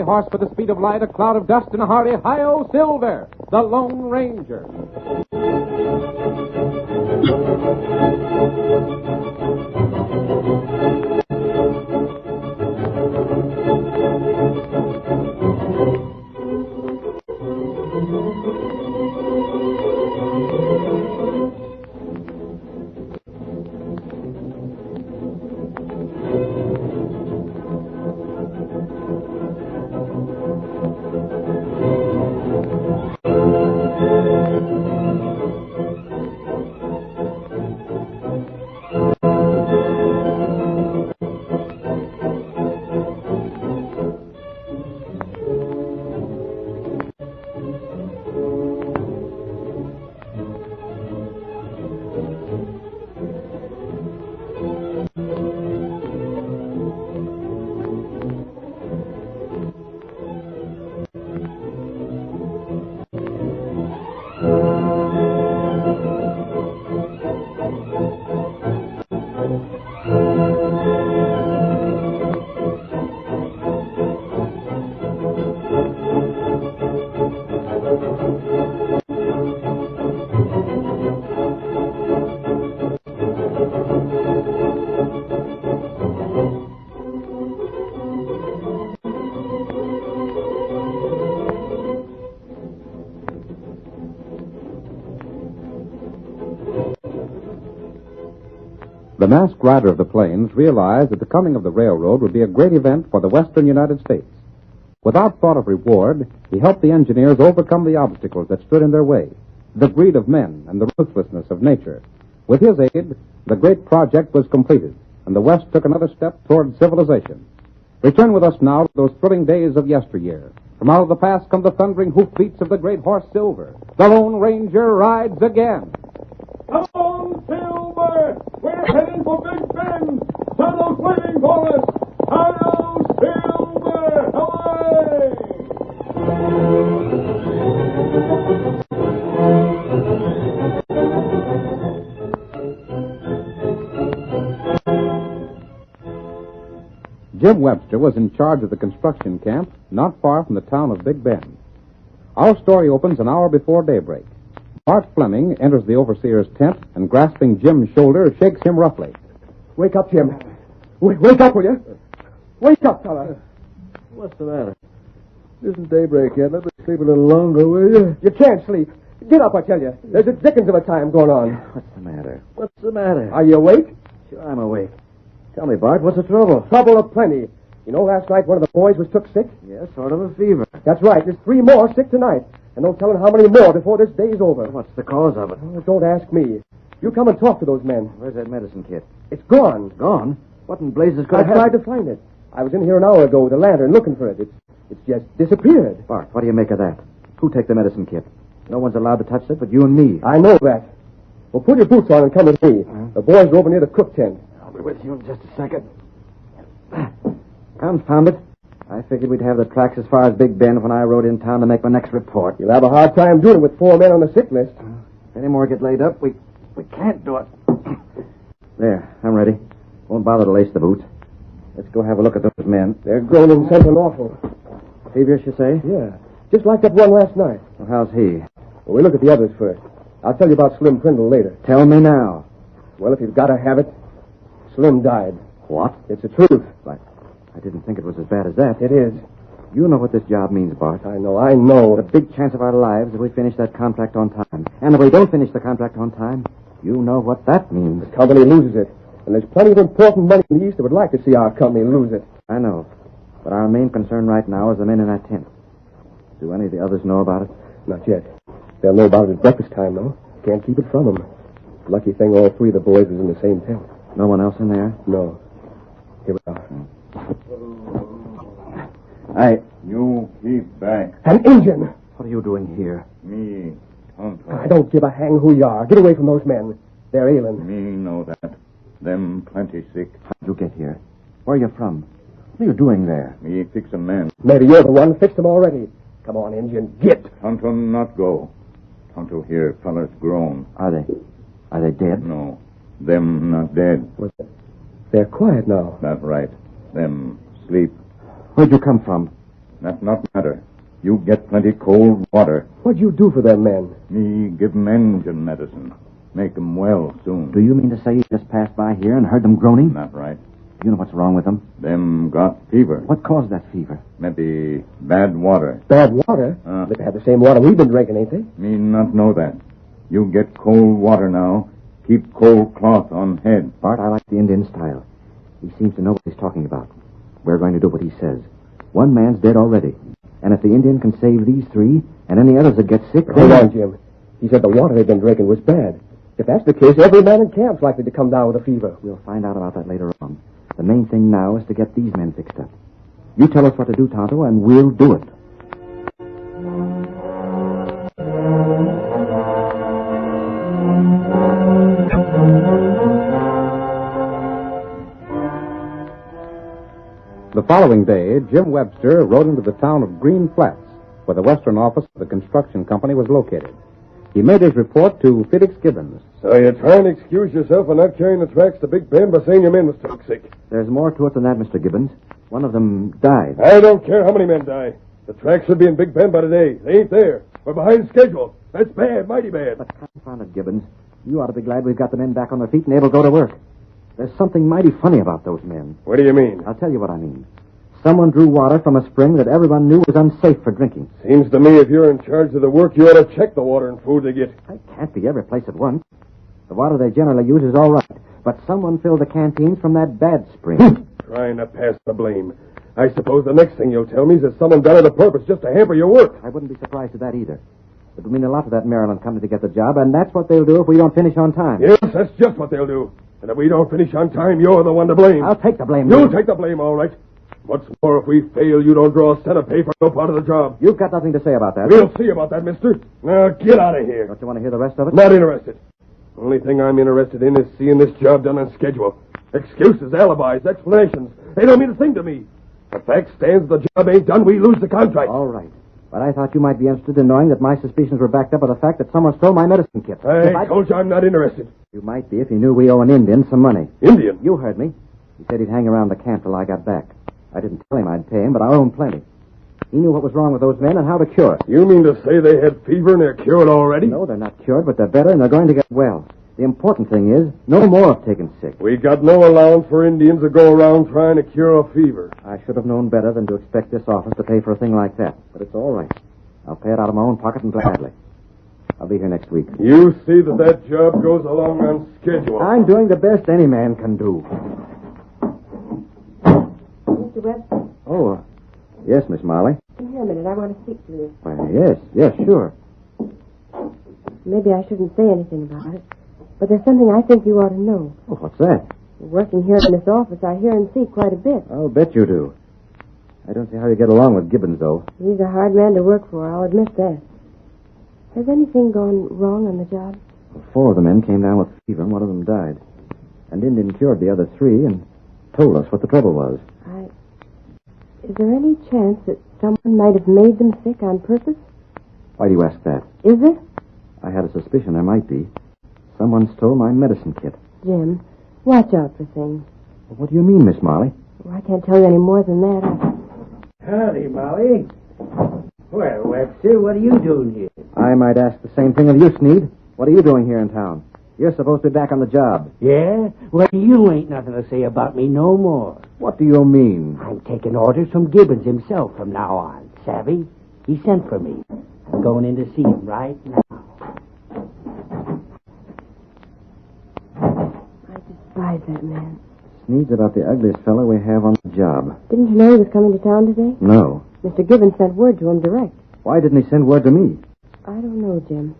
horse with the speed of light, a cloud of dust, and a hearty hi-yo Silver, the Lone Ranger. The masked rider of the plains realized that the coming of the railroad would be a great event for the western United States. Without thought of reward, he helped the engineers overcome the obstacles that stood in their way, the greed of men and the ruthlessness of nature. With his aid, the great project was completed, and the West took another step toward civilization. Return with us now to those thrilling days of yesteryear. From out of the past come the thundering hoofbeats of the great horse Silver. The Lone Ranger rides again. Come on, Silver! We're heading for Big Bend! Tonto's waiting for us! Hi-yo, Silver! Away! Jim Webster was in charge of the construction camp not far from the town of Big Bend. Our story opens an hour before daybreak. Bart Fleming enters the overseer's tent and, grasping Jim's shoulder, shakes him roughly. Wake up, Jim. Wake up, will you? Wake up, fella. What's the matter? It isn't daybreak yet. Let me sleep a little longer, will you? You can't sleep. Get up, I tell you. There's a dickens of a time going on. What's the matter? What's the matter? Are you awake? Sure, I'm awake. Tell me, Bart, what's the trouble? Trouble aplenty. You know, last night one of the boys was took sick? Yeah, sort of a fever. That's right. There's 3 more sick tonight. And no telling how many more before this day's over. What's the cause of it? Oh, don't ask me. You come and talk to those men. Where's that medicine kit? It's gone. Gone? What in blazes could I have tried to find it. I was in here an hour ago with a lantern looking for it. It's just disappeared. Bart, what do you make of that? Who take the medicine kit? No one's allowed to touch it but you and me. I know that. Well, put your boots on and come with me. The boys are over near the cook tent. I'll be with you in just a second. Confound it. I figured we'd have the tracks as far as Big Bend when I rode in town to make my next report. You'll have a hard time doing it with 4 men on the sick list. If any more get laid up, we can't do it. There, I'm ready. Won't bother to lace the boots. Let's go have a look at those men. They're groaning something awful. Feverish, you say? Yeah. Just like that one last night. Well, how's he? Well, we look at the others first. I'll tell you about Slim Trendle later. Tell me now. Well, if you've got to have it, Slim died. What? It's the truth. I didn't think it was as bad as that. It is. You know what this job means, Bart. I know. The big chance of our lives if we finish that contract on time. And if we don't finish the contract on time, you know what that means. The company loses it. And there's plenty of important money in the East that would like to see our company lose it. I know. But our main concern right now is the men in that tent. Do any of the others know about it? Not yet. They'll know about it at breakfast time, though. Can't keep it from them. Lucky thing all 3 of the boys was in the same tent. No one else in there? No. Here we are. You keep back. An Injun! What are you doing here? Me, Tonto. I don't give a hang who you are. Get away from those men. They're ailing. Me know that. Them plenty sick. How'd you get here? Where are you from? What are you doing there? Me fix a man. Maybe you're the one. Fixed them already. Come on, Injun. Get! Tonto not go. Tonto here, fellas grown. Are they dead? No. Them not dead. Well, they're quiet now. That right. Them sleep. Where'd you come from? That not matter. You get plenty cold water. What'd you do for that man? Me give 'em engine medicine. Make 'em well soon. Do you mean to say you just passed by here and heard them groaning? Not right. You know what's wrong with them? Them got fever. What caused that fever? Maybe bad water. Bad water? They have the same water we've been drinking, ain't they? Me not know that. You get cold water now. Keep cold cloth on head. Bart, I like the Indian style. He seems to know what he's talking about. We're going to do what he says. One man's dead already. And if the Indian can save these three, and any others that get sick... Hold on, Jim. He said the water they've been drinking was bad. If that's the case, every man in camp's likely to come down with a fever. We'll find out about that later on. The main thing now is to get these men fixed up. You tell us what to do, Tonto, and we'll do it. The following day, Jim Webster rode into the town of Green Flats, where the western office of the construction company was located. He made his report to Felix Gibbons. So you're trying to excuse yourself for not carrying the tracks to Big Bend by saying your men was toxic. There's more to it than that, Mr. Gibbons. One of them died. I don't care how many men die. The tracks should be in Big Bend by today. They ain't there. We're behind schedule. That's bad, mighty bad. But confound it, Gibbons. You ought to be glad we've got the men back on their feet and able to go to work. There's something mighty funny about those men. What do you mean? I'll tell you what I mean. Someone drew water from a spring that everyone knew was unsafe for drinking. Seems to me if you're in charge of the work, you ought to check the water and food they get. I can't be every place at once. The water they generally use is all right, but someone filled the canteens from that bad spring. Trying to pass the blame. I suppose the next thing you'll tell me is that someone done it on purpose just to hamper your work. I wouldn't be surprised at that either. It would mean a lot to that Maryland company to get the job, and that's what they'll do if we don't finish on time. Yes, that's just what they'll do. And if we don't finish on time, you're the one to blame. I'll take the blame. You'll take the blame, all right. What's more, if we fail, you don't draw a cent of pay for no part of the job. You've got nothing to say about that. We'll see about that, mister. Now, get out of here. Don't you want to hear the rest of it? Not interested. Only thing I'm interested in is seeing this job done on schedule. Excuses, alibis, explanations. They don't mean a thing to me. The fact stands the job ain't done, we lose the contract. All right. But I thought you might be interested in knowing that my suspicions were backed up by the fact that someone stole my medicine kit. I told you I'm not interested. You might be if you knew we owe an Indian some money. Indian? You heard me. He said he'd hang around the camp till I got back. I didn't tell him I'd pay him, but I owe him plenty. He knew what was wrong with those men and how to cure it. You mean to say they had fever and they're cured already? No, they're not cured, but they're better and they're going to get well. The important thing is, no more of taking sick. We got no allowance for Indians to go around trying to cure a fever. I should have known better than to expect this office to pay for a thing like that. But it's all right. I'll pay it out of my own pocket and gladly. I'll be here next week. You see that job goes along on schedule. I'm doing the best any man can do. Mr. Webster? Oh, yes, Miss Molly. Come here a minute. I want to speak to you. Why, yes, sure. Maybe I shouldn't say anything about it, but there's something I think you ought to know. Oh, what's that? Working here in this office, I hear and see quite a bit. I'll bet you do. I don't see how you get along with Gibbons, though. He's a hard man to work for, I'll admit that. Has anything gone wrong on the job? Well, 4 of the men came down with fever, and one of them died. And Indian cured the other 3 and told us what the trouble was. Is there any chance that someone might have made them sick on purpose? Why do you ask that? Is there? I had a suspicion there might be. Someone stole my medicine kit. Jim, watch out for things. Well, what do you mean, Miss Molly? Well, I can't tell you any more than that. Howdy, Molly. Well, Webster, what are you doing here? I might ask the same thing of you, Sneed. What are you doing here in town? You're supposed to be back on the job. Yeah? Well, you ain't nothing to say about me no more. What do you mean? I'm taking orders from Gibbons himself from now on, savvy? He sent for me. I'm going in to see him right now. I despise that man. Sneed's about the ugliest fellow we have on the job. Didn't you know he was coming to town today? No. Mr. Gibbons sent word to him direct. Why didn't he send word to me? I don't know, Jim.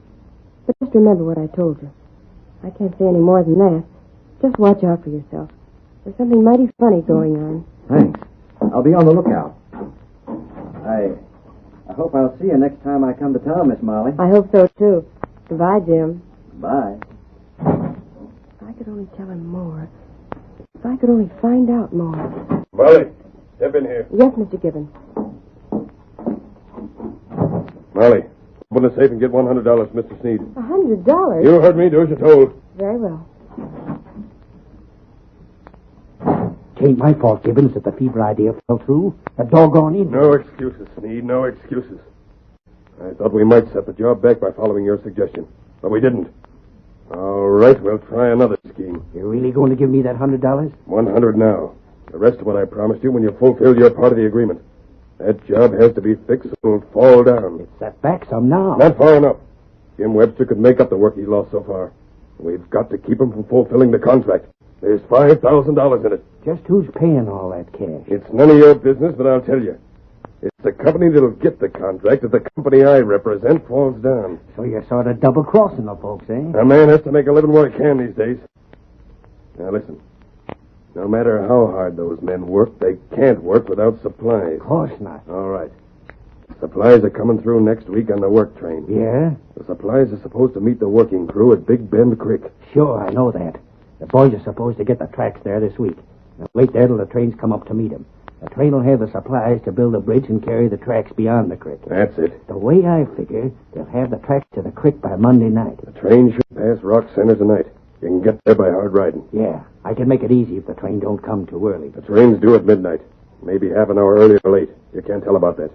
But just remember what I told you. I can't say any more than that. Just watch out for yourself. There's something mighty funny going on. Thanks. I'll be on the lookout. I hope I'll see you next time I come to town, Miss Molly. I hope so, too. Goodbye, Jim. Bye. If I could only tell him more. If I could only find out more. Molly, step in here. Yes, Mr. Gibbons. Molly, open the safe and get $100, Mr. Sneed. $100? You heard me. Do as you're told. Very well. Take ain't my fault, Gibbons, that the fever idea fell through. The doggone Indian. No excuses, Sneed, no excuses. I thought we might set the job back by following your suggestion, but we didn't. All right, we'll try another scheme. You're really going to give me that $100? 100 now. The rest of what I promised you when you fulfill your part of the agreement. That job has to be fixed or it'll fall down. It's set back some now. Not far enough. Jim Webster could make up the work he lost so far. We've got to keep him from fulfilling the contract. There's $5,000 in it. Just who's paying all that cash? It's none of your business, but I'll tell you. It's the company that'll get the contract if the company I represent falls down. So you're sort of double-crossing the folks, eh? A man has to make a living where he can these days. Now listen. No matter how hard those men work, they can't work without supplies. Of course not. All right. Supplies are coming through next week on the work train. Yeah? The supplies are supposed to meet the working crew at Big Bend Creek. Sure, I know that. The boys are supposed to get the tracks there this week. They'll wait there till the trains come up to meet them. The train will have the supplies to build a bridge and carry the tracks beyond the creek. That's it. The way I figure, they'll have the tracks to the creek by Monday night. The train should pass Rock Center tonight. You can get there by hard riding. Yeah, I can make it easy if the train don't come too early. The train's due at midnight. Maybe half an hour early or late. You can't tell about that.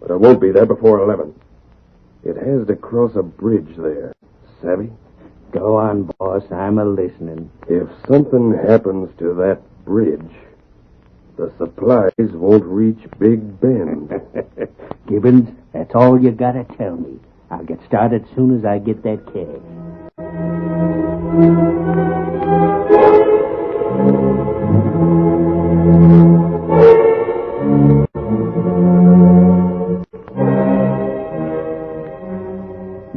But it won't be there before 11. It has to cross a bridge there. Savvy? Go on, boss. I'm a-listening. If something happens to that bridge, the supplies won't reach Big Bend. Gibbons, that's all you gotta tell me. I'll get started as soon as I get that cash.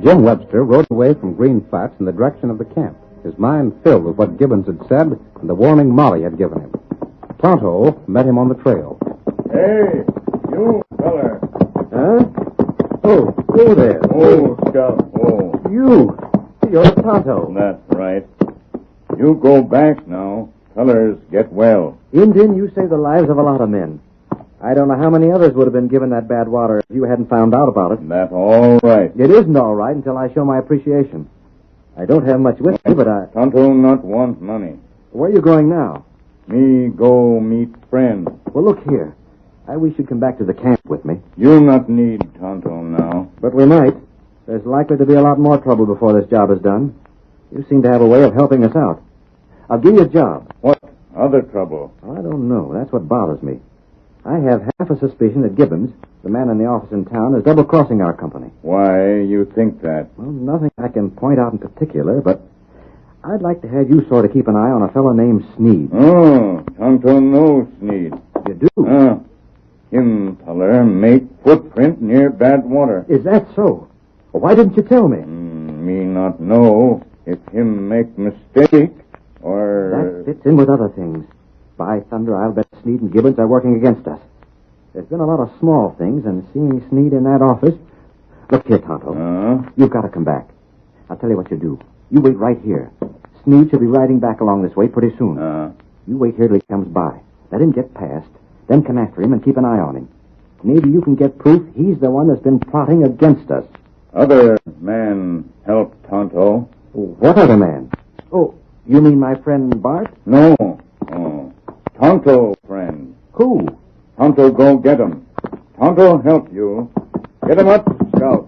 Jim Webster rode away from Green Flats in the direction of the camp, his mind filled with what Gibbons had said and the warning Molly had given him. Tonto met him on the trail. Hey, you feller. Huh? Oh there. Oh, Scout. Oh, You're Tonto. that's right. You go back now. Fellers, get well. Indian, you saved the lives of a lot of men. I don't know how many others would have been given that bad water if you hadn't found out about it. That's all right. It isn't all right until I show my appreciation. I don't have much with me, but Tonto not want money. Where are you going now? Me go meet friend. Well, look here. I wish you'd come back to the camp with me. You not need Tonto now. But we might. There's likely to be a lot more trouble before this job is done. You seem to have a way of helping us out. I'll give you a job. What other trouble? I don't know. That's what bothers me. I have half a suspicion that Gibbons, the man in the office in town, is double-crossing our company. Why you think that? Well, nothing I can point out in particular, but I'd like to have you sort of keep an eye on a fellow named Sneed. Oh, Tonto knows Sneed. You do? Him feller make footprint near bad water. Is that so? Well, why didn't you tell me? Me not know if him make mistake or... That fits in with other things. By thunder, I'll bet Sneed and Gibbons are working against us. There's been a lot of small things, and seeing Sneed in that office... Look here, Tonto. You've got to come back. I'll tell you what you do. You wait right here. Sneed should be riding back along this way pretty soon. You wait here till he comes by. Let him get past. Then come after him and keep an eye on him. Maybe you can get proof he's the one that's been plotting against us. Other man help Tonto. What other man? Oh, you mean my friend Bart? No. Oh. Tonto friend. Who? Tonto go get him. Tonto help you. Get him up, Scout.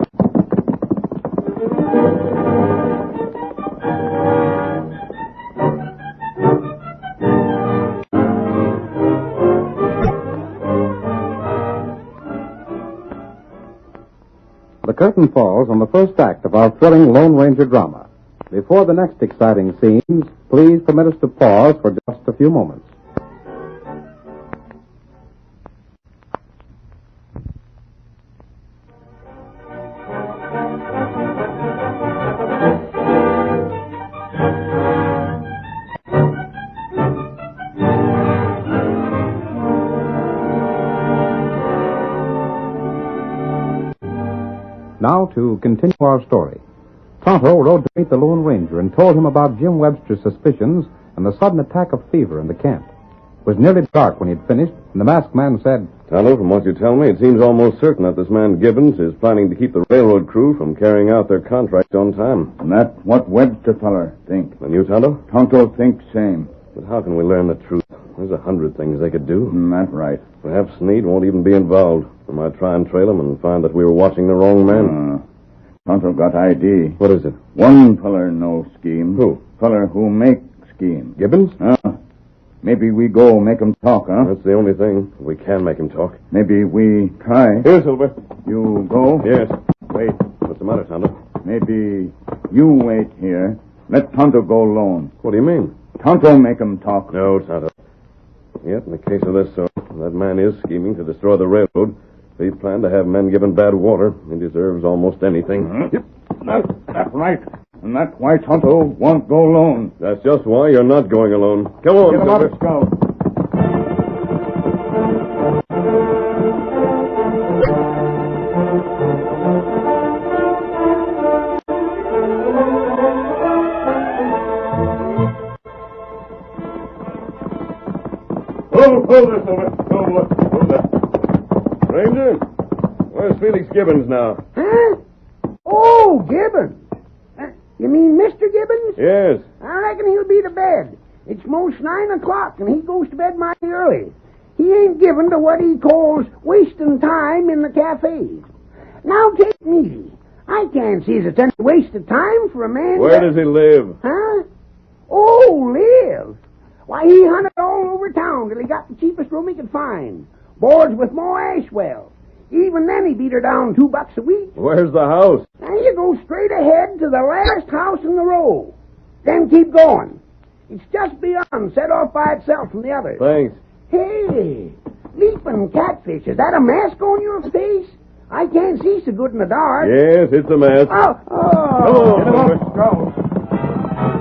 The curtain falls on the first act of our thrilling Lone Ranger drama. Before the next exciting scenes, please permit us to pause for just a few moments. Now to continue our story. Tonto rode to meet the Lone Ranger and told him about Jim Webster's suspicions and the sudden attack of fever in the camp. It was nearly dark when he had finished, and the masked man said, Tonto, from what you tell me, it seems almost certain that this man Gibbons is planning to keep the railroad crew from carrying out their contract on time. And that's what Webster feller think. And you, Tonto? Tonto think same. But how can we learn the truth? There's 100 things they could do. That's right. Perhaps Sneed won't even be involved. They might try and trail him and find that we were watching the wrong man. Tonto got ID. What is it? One feller know scheme. Who? Feller who make scheme. Gibbons? Maybe we go make him talk, huh? That's the only thing. We can make him talk. Maybe we try. Here, Silver. You go? Yes. Wait. What's the matter, Tonto? Maybe you wait here. Let Tonto go alone. What do you mean? Tonto make him talk. No, Tonto. Yet, in the case of this sort, that man is scheming to destroy the railroad. If he planned to have men given bad water, he deserves almost anything. Yep. That's right. And that's why Tonto won't go alone. That's just why you're not going alone. Come on, Get him out Silver. of scout. Hold this, Silver. Hold that. Ranger, where's Felix Gibbons now? Huh? Oh, Gibbons. You mean Mr. Gibbons? Yes. I reckon he'll be to bed. It's most 9 o'clock, and he goes to bed mighty early. He ain't given to what he calls wasting time in the cafes. Now take me. I can't see it's any waste of time for a man. Where does he live? Huh? Oh, live. Why, he hunted all over town till he got the cheapest room he could find. Boards with more ash wells. Even then he beat her down $2 a week. Where's the house? Now you go straight ahead to the last house in the row. Then keep going. It's just beyond, set off by itself from the others. Thanks. Hey, leaping catfish, is that a mask on your face? I can't see so good in the dark. Yes, it's a mask. Oh. Come on, Get him Silver. out of scout.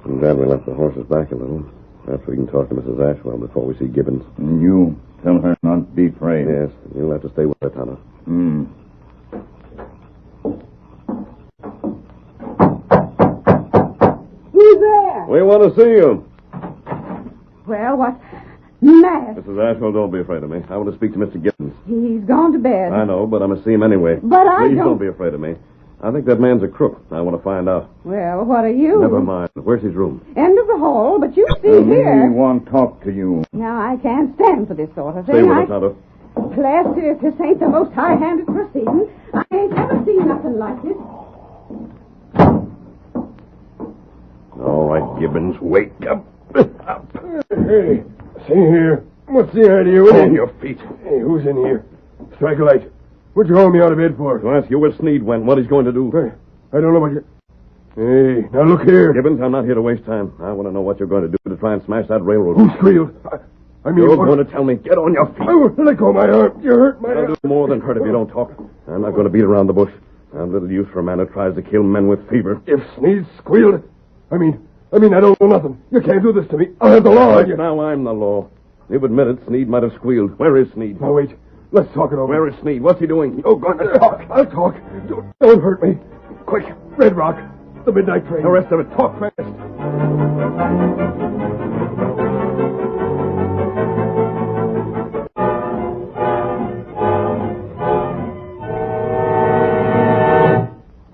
I'm glad we left the horses back a little. Perhaps we can talk to Mrs. Ashwell before we see Gibbons. And you tell her not be afraid. Yes, you'll have to stay with her, Tonto. Who's there? We want to see you. Well, what mess? Mrs. Ashwell, don't be afraid of me. I want to speak to Mr. Gibbons. He's gone to bed. I know, but I must see him anyway. But I Please don't- don't be afraid of me. I think that man's a crook. I want to find out. Well, what are you? Never mind. Where's his room? End of the hall, but you see We here. want to talk to you. Now, I can't stand for this sort of Stay thing. with us, Tonto. Blessed if this ain't the most high-handed proceeding. I ain't never seen nothing like this. All right, Gibbons, wake up. Hey, see here. What's the idea with On you? your feet. Hey, who's in here? Strike a light. What'd you haul me out of bed for? To ask you where Sneed went, what he's going to do. Hey, I don't know what you... Hey, now look here. Gibbons, I'm not here to waste time. I want to know what you're going to do to try and smash that railroad. Who squealed? I mean... You're what- going to tell me. Get on your feet. Oh, let go of my arm. You hurt my I'll do more than hurt if you don't talk. I'm not going to beat around the bush. I'm little use for a man who tries to kill men with fever. If Sneed squealed... I mean, I don't know nothing. You can't do this to me. I'll have the law on Right you. now, I'm the law. You've admitted Sneed might have squealed. Where is Sneed? Now, wait. Let's talk it over. Where is Sneed? What's he doing? Oh, going to talk. I'll talk. Don't hurt me. Quick. Red Rock. The midnight train. The rest of it. Talk fast.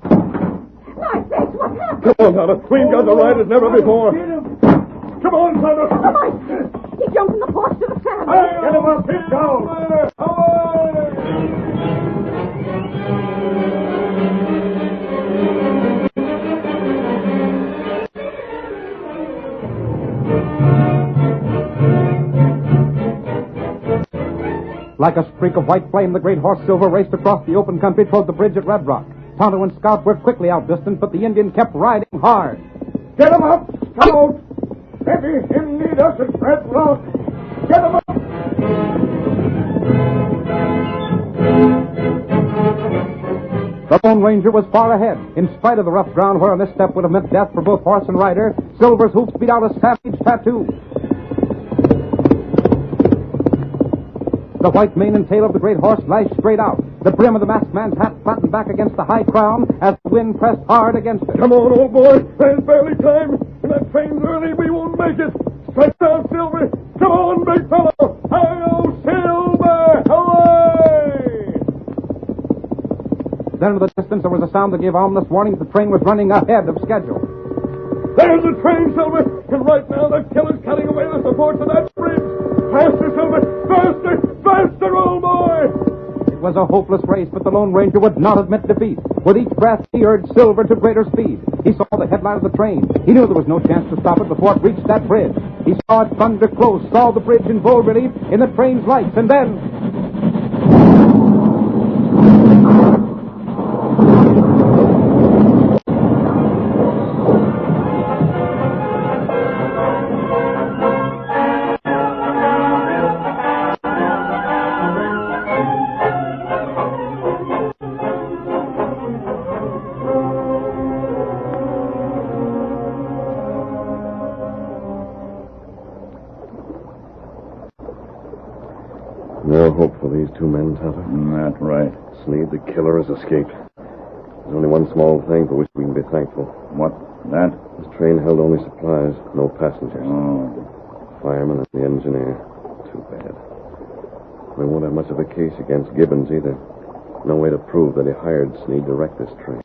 My sakes, what happened? Come on, Tonto. We've got the ride as never before. Come on, Tonto. Oh, my sakes. He jumped from the porch to the saddle. Get him up. He's down. Like a streak of white flame, the great horse Silver raced across the open country toward the bridge at Red Rock. Tonto and Scout were quickly outdistanced, but the Indian kept riding hard. Get him up, Scout. Maybe him need us at Red Rock. Get him up. The Lone Ranger was far ahead. In spite of the rough ground where a misstep would have meant death for both horse and rider, Silver's hoofs beat out a savage tattoo. The white mane and tail of the great horse lashed straight out. The brim of the masked man's hat flattened back against the high crown as the wind pressed hard against it. Come on, old boy. There's barely time. If that train's early, we won't make it. Stretch out, Silver. Come on, big fellow. Hi-yo, Silver. Away! Then in the distance there was a sound that gave ominous warning that the train was running ahead of schedule. There's the train, Silver. And right now the killer's cutting away the supports of that bridge. Faster, Silver. Faster. Faster, old boy. It was a hopeless race, but the Lone Ranger would not admit defeat. With each breath, he urged Silver to greater speed. He saw the headline of the train. He knew there was no chance to stop it before it reached that bridge. He saw it thunder close, saw the bridge in bold relief in the train's lights, and then... No hope for these two men, Tonto. That's right. Sneed, the killer, has escaped. There's only one small thing for which we can be thankful. What? That? This train held only supplies, no passengers. Oh. Fireman and the engineer. Too bad. We won't have much of a case against Gibbons either. No way to prove that he hired Sneed to wreck this train.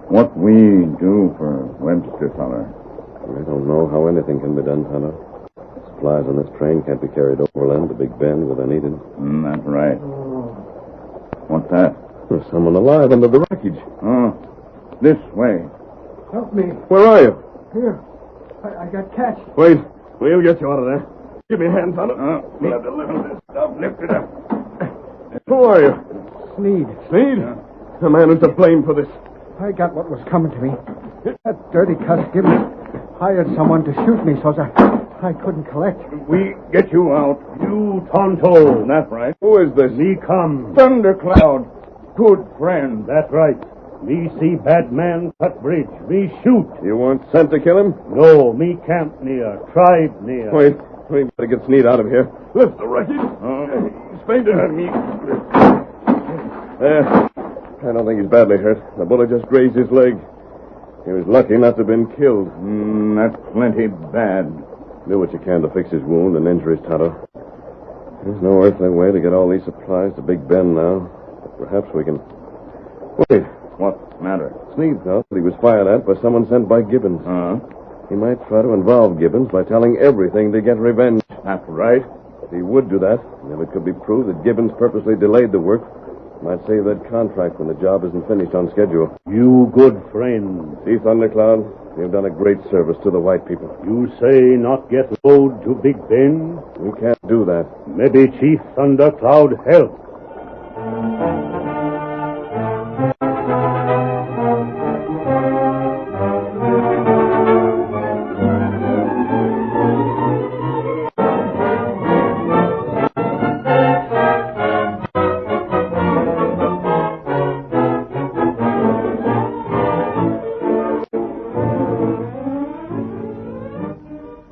What we do for Webster, feller? I don't know how anything can be done, Tonto. Supplies on this train can't be carried overland to Big Bend where they're needed. That's right. What's that? There's someone alive under the wreckage. Oh, this way. Help me. Where are you? Here. I got catch. Wait. We'll get you out of there. Give me a hand, Tonto. We'll have to lift this stuff. Lift it up. Who are you? Sneed. Sneed? The man who's to blame for this. I got what was coming to me. That dirty cuss Gibbons hired someone to shoot me so that I couldn't collect. We get you out. You Tonto. That's right. Who is this? Me come. Thundercloud. Good friend. That's right. Me see bad man cut bridge. Me shoot. You weren't sent to kill him? No, me camp near. Tribe near. Wait. We better get Sneed out of here. Lift the wreckage. Spade it on me. There. I don't think he's badly hurt. The bullet just grazed his leg. He was lucky not to have been killed. That's plenty bad. Do what you can to fix his wound and injuries, Tonto. There's no earthly way to get all these supplies to Big Bend now. But perhaps we can... Wait. What matter? Sneed thought that he was fired at by someone sent by Gibbons. He might try to involve Gibbons by telling everything to get revenge. That's right. If he would do that, if it could be proved that Gibbons purposely delayed the work, might save that contract when the job isn't finished on schedule. You good friend. See, Thundercloud, you've done a great service to the white people. You say not get load to Big Bend? We can't do that. Maybe Chief Thundercloud help.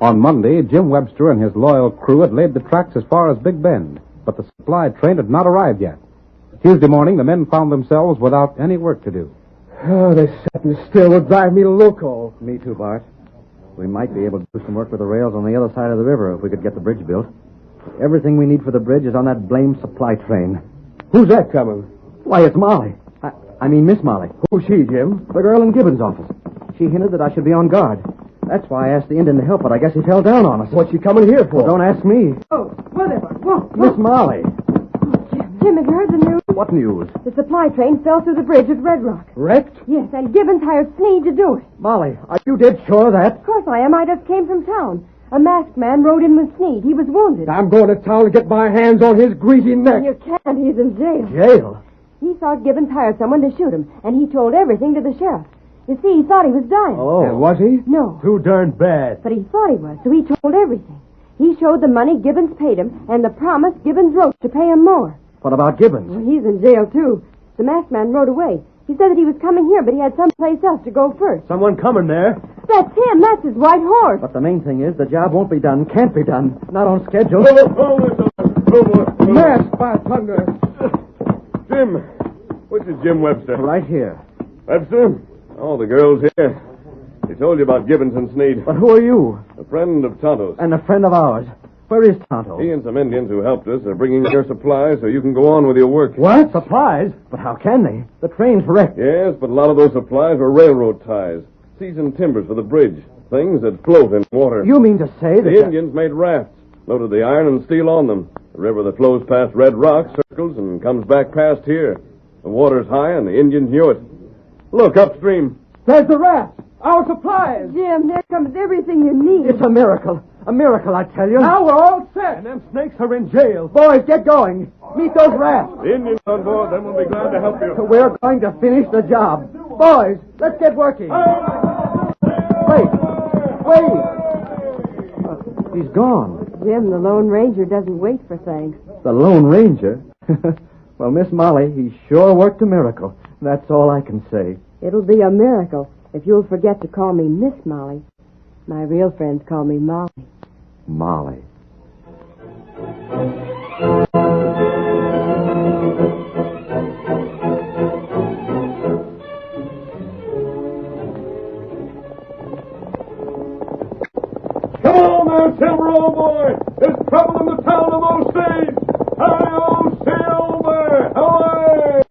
On Monday, Jim Webster and his loyal crew had laid the tracks as far as Big Bend, but the supply train had not arrived yet. Tuesday morning, the men found themselves without any work to do. Oh, this sitting still would drive me loco. Me too, Bart. We might be able to do some work with the rails on the other side of the river if we could get the bridge built. Everything we need for the bridge is on that blamed supply train. Who's that coming? Why, it's Molly. I mean Miss Molly. Who's she, Jim? The girl in Gibbons' office. She hinted that I should be on guard. That's why I asked the Indian to help, but I guess he fell down on us. What's she coming here for? Well, don't ask me. Oh, whatever. Whoa, Miss Molly. Jim, have you heard the news? What news? The supply train fell through the bridge at Red Rock. Wrecked? Yes, and Gibbons hired Sneed to do it. Molly, are you dead sure of that? Of course I am. I just came from town. A masked man rode in with Sneed. He was wounded. I'm going to town to get my hands on his greasy neck. You can't. He's in jail. Jail? He thought Gibbons hired someone to shoot him, and he told everything to the sheriff. You see, he thought he was dying. Oh. And was he? No. Too darn bad. But he thought he was, so he told everything. He showed the money Gibbons paid him and the promise Gibbons wrote to pay him more. What about Gibbons? Well, he's in jail, too. The masked man rode away. He said that he was coming here, but he had someplace else to go first. Someone coming there. That's him. That's his white horse. But the main thing is the job won't be done, can't be done. Not on schedule. Masked by thunder. Jim, Which is Jim Webster? Right here. Webster? Oh, the girl's here. She told you about Gibbons and Sneed. But who are you? A friend of Tonto's. And a friend of ours. Where is Tonto? He and some Indians who helped us are bringing your supplies so you can go on with your work. What? Supplies? But how can they? The train's wrecked. Yes, but a lot of those supplies were railroad ties. Seasoned timbers for the bridge. Things that float in water. You mean to say that... The Indians made rafts. Loaded the iron and steel on them. The river that flows past Red Rock circles and comes back past here. The water's high and the Indians knew it. Look, upstream. There's the raft. Our supplies. Jim, there comes everything you need. It's a miracle. A miracle, I tell you. Now we're all set. And them snakes are in jail. Boys, get going. Meet those rafts. The Indians on board, then we'll be glad to help you. We're going to finish the job. Boys, let's get working. Wait. He's gone. Jim, the Lone Ranger doesn't wait for thanks. The Lone Ranger? Well, Miss Molly, he sure worked a miracle. That's all I can say. It'll be a miracle if you'll forget to call me Miss Molly. My real friends call me Molly. Molly. Come on now, Silver, old boy. There's trouble in the town of Osage. Hi-yo, Silver! Away!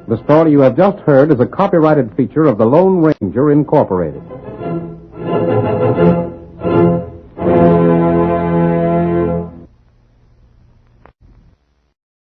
The story you have just heard is a copyrighted feature of the Lone Ranger Incorporated.